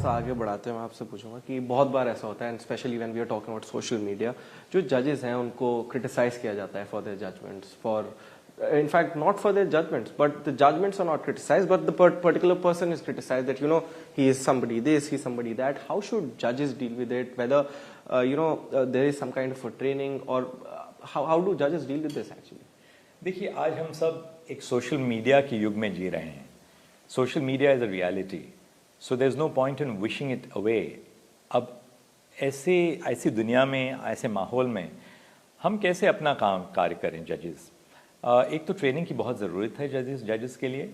सा आगे बढ़ाते हुए मैं आपसे पूछूंगा कि बहुत बार ऐसा होता है, especially when we are talking about social media, जो जजेस हैं उनको क्रिटिसाइज किया जाता है for their judgements, for in fact not for their judgments, but the judgments are not criticized, but the particular person is criticized that he is somebody this, he is somebody that. How should judges deal with it, whether there is some kind of a training, or how do judges deal with this actually? देखिए, आज हम सब एक social media के युग में जी रहे हैं. Social media is a reality, so there is no point in wishing it away. अब ऐसी दुनिया में, ऐसे माहौल में हम कैसे अपना कार्य करें जजेस? एक तो ट्रेनिंग की बहुत ज़रूरत है जजेस के लिए,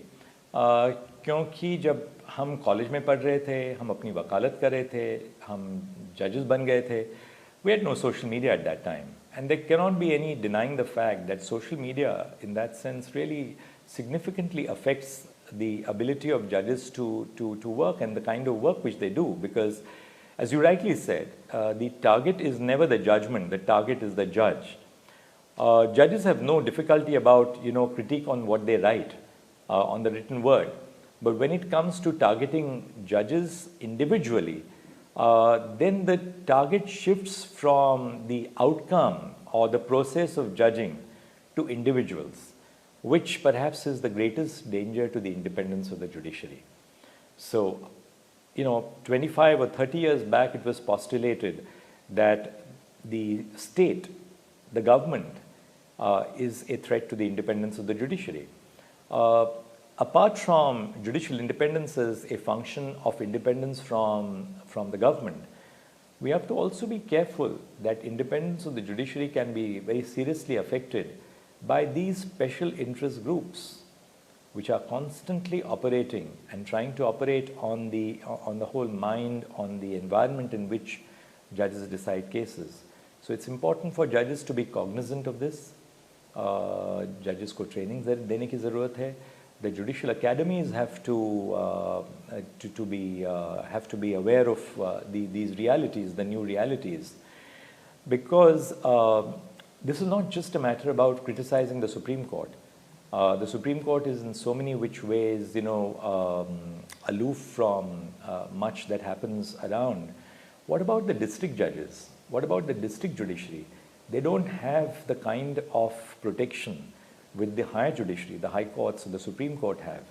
क्योंकि जब हम कॉलेज में पढ़ रहे थे, हम अपनी वकालत कर रहे थे, हम जजेस बन गए थे, we had no social media at that time, and there cannot be any denying the fact that social media in that sense really significantly affects the ability of judges to work and the kind of work which they do, because as you rightly said, the target is never the judgment, the target is the judge. Judges have no difficulty about critique on what they write on the written word, but when it comes to targeting judges individually, then the target shifts from the outcome or the process of judging to individuals, which perhaps is the greatest danger to the independence of the judiciary. So, 25 or 30 years back, it was postulated that the state, the government, is a threat to the independence of the judiciary. Apart from judicial independence as a function of independence from the government, we have to also be careful that independence of the judiciary can be very seriously affected by these special interest groups which are constantly operating and trying to operate on the whole mind, on the environment in which judges decide cases. So it's important for judges to be cognizant of this. Judges को training देने की ज़रूरत है. The judicial academies have to be aware of these realities, the new realities, because this is not just a matter about criticizing the Supreme Court. The Supreme Court is in so many which ways, aloof from much that happens around. What about the district judges? What about the district judiciary? They don't have the kind of protection with the higher judiciary, the high courts, the Supreme Court have.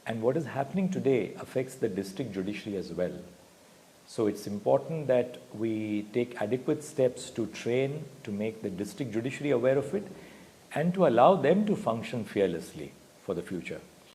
And what is happening today affects the district judiciary as well. So it's important that we take adequate steps to train, to make the district judiciary aware of it, and to allow them to function fearlessly for the future.